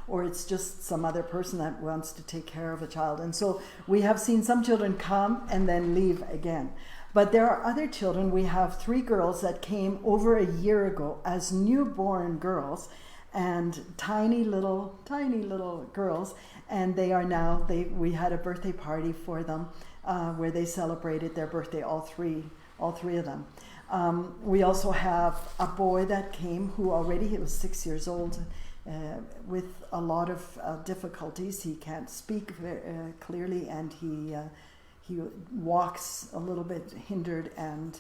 or it's just some other person that wants to take care of a child. And so we have seen some children come and then leave again. But there are other children. We have 3 girls that came over a year ago as newborn girls, and tiny little girls, and they are now, we had a birthday party for them where they celebrated their birthday, all three of them. We also have a boy that came who already, he was 6 years old, with a lot of difficulties. He can't speak clearly, and he walks a little bit hindered, and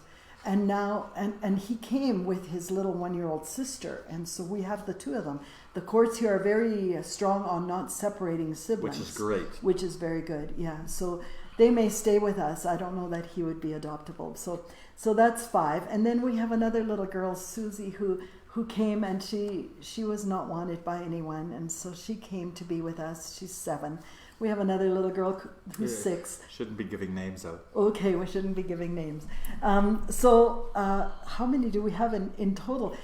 he came with his little 1-year-old sister, and so we have the two of them. The courts here are very strong on not separating siblings, which is great, which is very good. Yeah, so they may stay with us. I don't know that he would be adoptable. So that's 5, and then we have another little girl, Susie, who came, and she was not wanted by anyone, and so she came to be with us. She's 7. We have another little girl who's 6. Shouldn't be giving names out. Okay, we shouldn't be giving names. So how many do we have in total?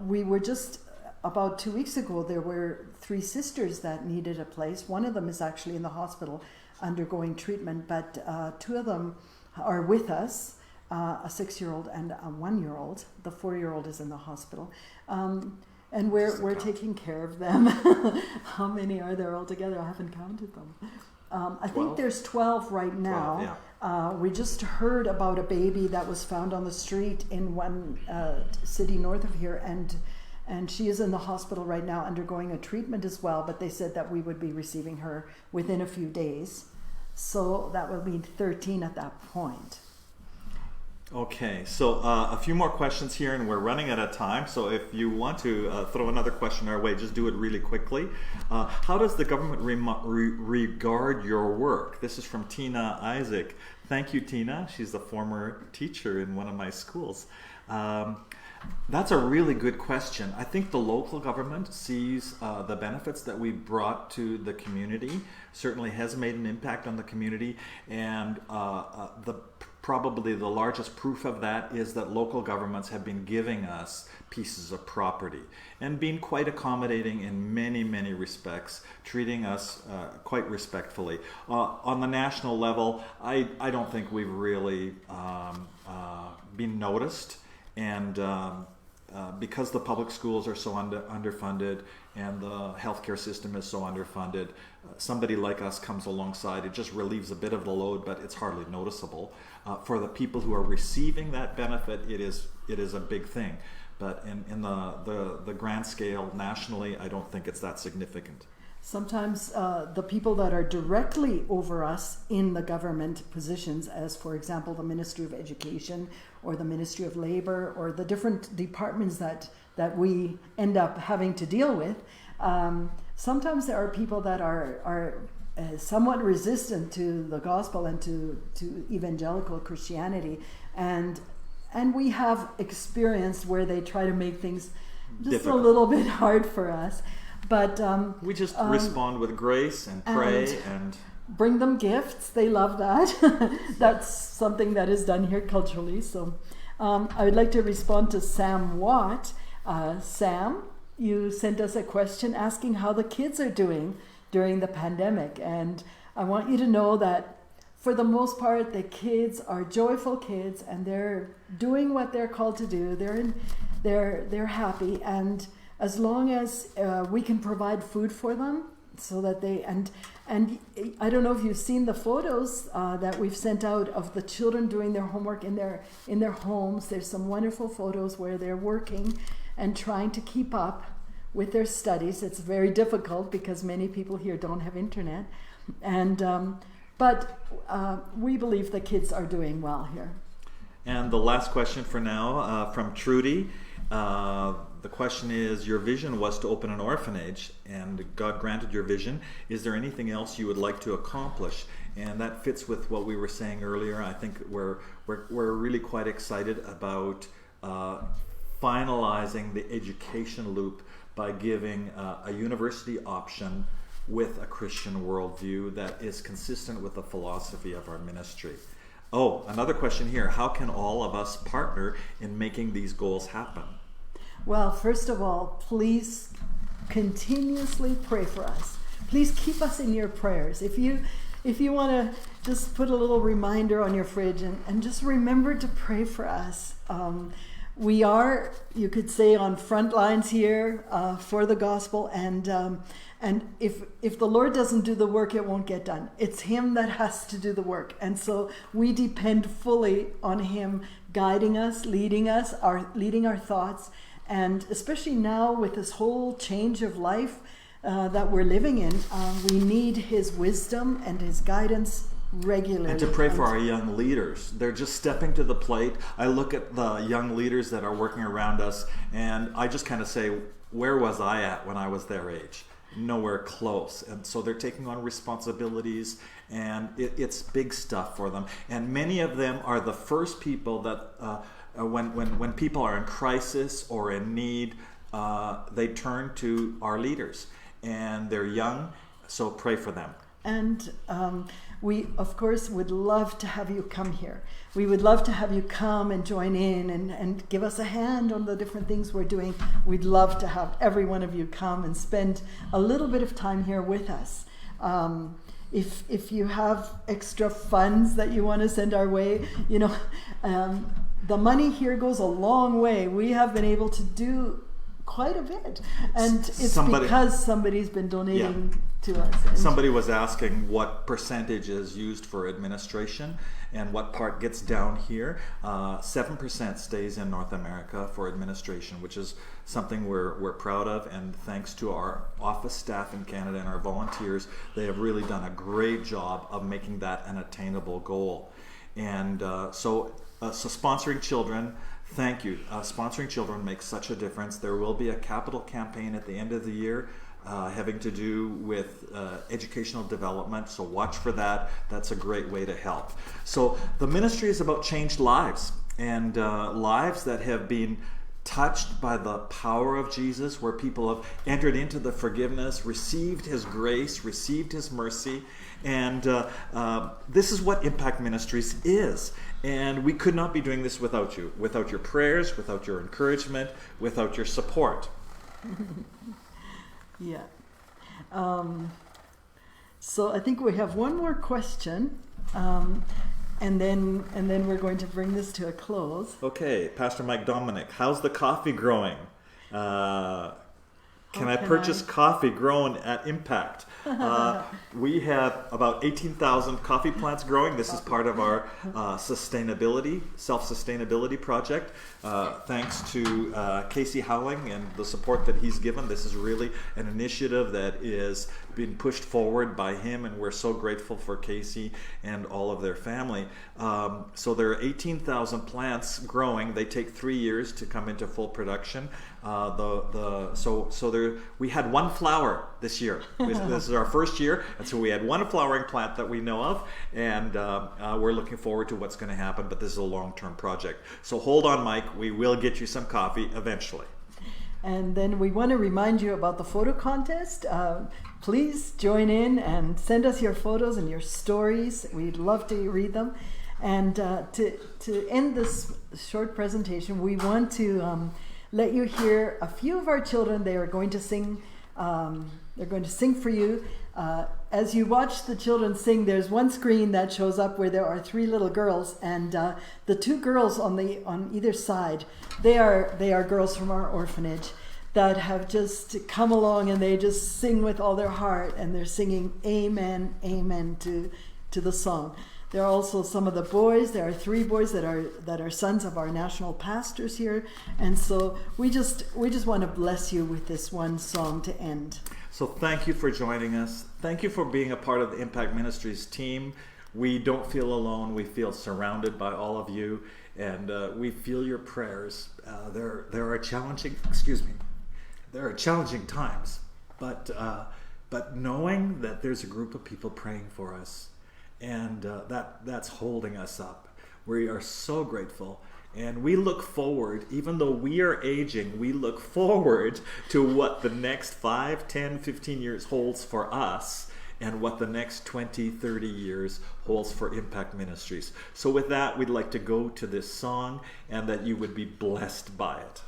We were just, about 2 weeks ago, there were 3 sisters that needed a place. One of them is actually in the hospital undergoing treatment, but 2 of them are with us, a 6-year-old and a 1-year-old. The 4-year-old is in the hospital. And we're taking care of them. How many are there altogether? I haven't counted them. I think there's 12 right now. 12, yeah. We just heard about a baby that was found on the street in one city north of here, and she is in the hospital right now undergoing a treatment as well, but they said that we would be receiving her within a few days. So that will be 13 at that point. Okay, so a few more questions here, and we're running out of time. So if you want to throw another question our way, just do it really quickly. How does the government regard your work? This is from Tina Isaac. Thank you, Tina. She's a former teacher in one of my schools. That's a really good question. I think the local government sees the benefits that we brought to the community, certainly has made an impact on the community, and probably the largest proof of that is that local governments have been giving us pieces of property and being quite accommodating in many, many respects, treating us quite respectfully. On the national level, I don't think we've really been noticed, and because the public schools are so underfunded and the healthcare system is so underfunded, somebody like us comes alongside. It just relieves a bit of the load, but it's hardly noticeable. For the people who are receiving that benefit, it is a big thing. But in the grand scale, nationally, I don't think it's that significant. Sometimes the people that are directly over us in the government positions, as for example the Ministry of Education or the Ministry of Labor or the different departments that we end up having to deal with, sometimes there are people that are somewhat resistant to the gospel and to evangelical Christianity, and we have experienced where they try to make things just difficult, a little bit hard for us. But we just respond with grace and pray and bring them gifts. They love that. That's something that is done here culturally. So I would like to respond to Sam Watt. Sam, you sent us a question asking how the kids are doing during the pandemic. And I want you to know that for the most part, the kids are joyful kids, and they're doing what they're called to do. They're happy, and as long as we can provide food for them, so that they and I don't know if you've seen the photos that we've sent out of the children doing their homework in their homes. There's some wonderful photos where they're working and trying to keep up with their studies. It's very difficult because many people here don't have internet, and but we believe the kids are doing well here. And the last question for now from Trudy. The question is, your vision was to open an orphanage, and God granted your vision. Is there anything else you would like to accomplish? And that fits with what we were saying earlier. I think we're really quite excited about finalizing the education loop by giving a university option with a Christian worldview that is consistent with the philosophy of our ministry. Oh, another question here. How can all of us partner in making these goals happen? Well, first of all, please continuously pray for us. Please keep us in your prayers. If you want to just put a little reminder on your fridge and just remember to pray for us. we are, you could say, on front lines here for the gospel, and if the Lord doesn't do the work, it won't get done. It's Him that has to do the work, and so we depend fully on Him guiding us, leading our thoughts, and especially now with this whole change of life that we're living in, we need His wisdom and His guidance regularly. And to pray for our young leaders. They're just stepping to the plate. I look at the young leaders that are working around us, and I just kind of say, where was I at when I was their age? Nowhere close. And so they're taking on responsibilities, and it's big stuff for them. And many of them are the first people that when people are in crisis or in need, they turn to our leaders. And they're young, so pray for them. And we, of course, would love to have you come here. We would love to have you come and join in and give us a hand on the different things we're doing. We'd love to have every one of you come and spend a little bit of time here with us. If you have extra funds that you want to send our way, the money here goes a long way. We have been able to do quite a bit, and it's because somebody's been donating to us. Somebody was asking what percentage is used for administration and what part gets down here. 7% stays in North America for administration, which is something we're proud of, and thanks to our office staff in Canada and our volunteers, they have really done a great job of making that an attainable goal. And so sponsoring children, thank you. Sponsoring children makes such a difference. There will be a capital campaign at the end of the year having to do with educational development, so watch for that. That's a great way to help. So the ministry is about changed lives, and lives that have been touched by the power of Jesus, where people have entered into the forgiveness, received His grace, received His mercy. And this is what Impact Ministries is. And we could not be doing this without you, without your prayers, without your encouragement, without your support. Yeah. So I think we have one more question, and then we're going to bring this to a close. Okay, Pastor Mike Dominic, how's the coffee growing? Can I purchase coffee grown at Impact? We have about 18,000 coffee plants growing. This is part of our self-sustainability project. Thanks to Casey Howling and the support that he's given. This is really an initiative that is being pushed forward by him, and we're so grateful for Casey and all of their family. So there are 18,000 plants growing. They take 3 years to come into full production. We had one flower this year. This is our first year, and so we had one flowering plant that we know of, and we're looking forward to what's going to happen, but this is a long-term project. So hold on, Mike. We will get you some coffee eventually. And then we want to remind you about the photo contest. Please join in and send us your photos and your stories. We'd love to read them. And to end this short presentation, we want to let you hear a few of our children. They are going to sing. They're going to sing for you. As you watch the children sing, there's one screen that shows up where there are 3 little girls, and the 2 girls on either side, they are girls from our orphanage that have just come along, and they just sing with all their heart, and they're singing amen, amen to the song. There are also some of the boys. There are 3 boys that are sons of our national pastors here, and so we just want to bless you with this one song to end. So thank you for joining us. Thank you for being a part of the Impact Ministries team. We don't feel alone. We feel surrounded by all of you, and we feel your prayers. There are challenging times, but knowing that there's a group of people praying for us, and that's holding us up. We are so grateful. And we look forward, even though we are aging, we look forward to what the next 5, 10, 15 years holds for us, and what the next 20, 30 years holds for Impact Ministries. So with that, we'd like to go to this song, and that you would be blessed by it.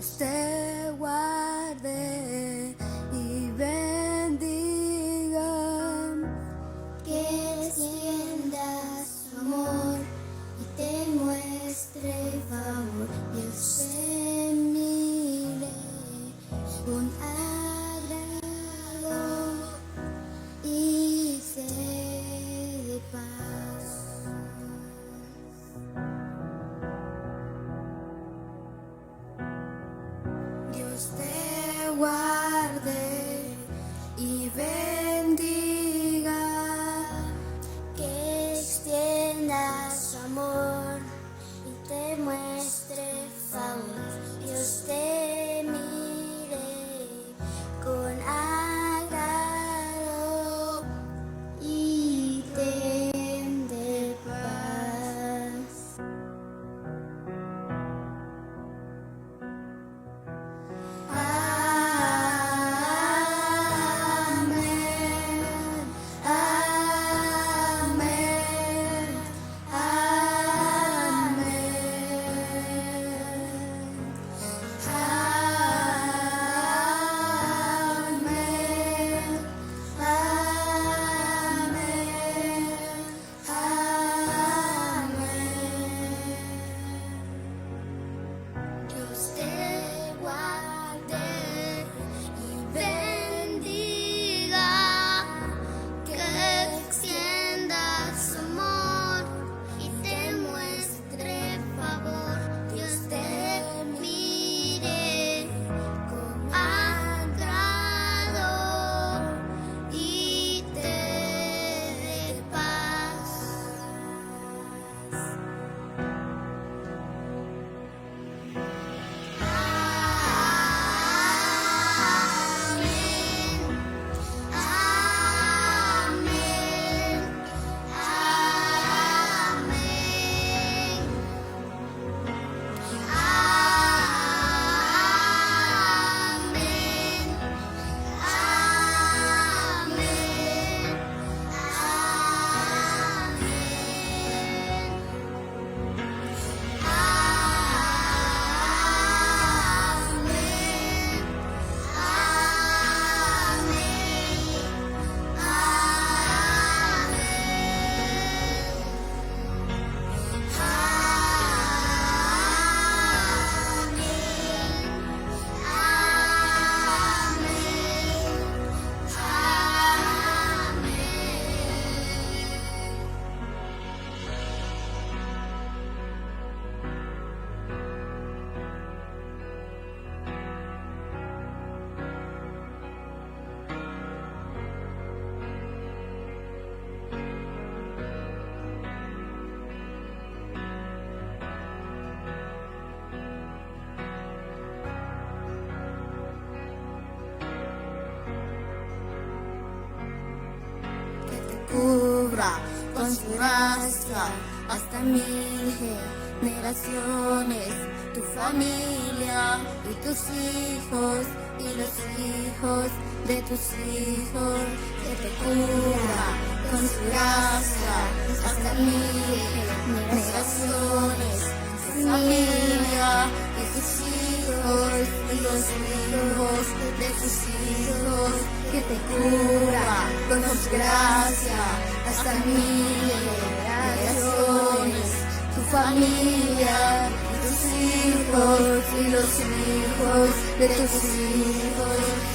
Dios te guarde y bendiga, que extienda su amor y te muestre favor. Dios te mire con agrado y te dé paz. Dios te guarde y bendiga, que extienda su amor y te muestre favor. Dios te mire con agrado y te dé paz. Dios te guarde y bendiga, que extienda su amor y te muestre favor. Dios te mire con agrado y te dé paz. Cubra con su gracia hasta 1000 generaciones, tu familia y tus hijos y los hijos de tus hijos, que te cubra con su gracia hasta 1000 generaciones, tu familia y tus hijos y los hijos de tus hijos, que te cubra con su gracia hasta 1000 generaciones, tu familia y tus hijos y los hijos de tus hijos.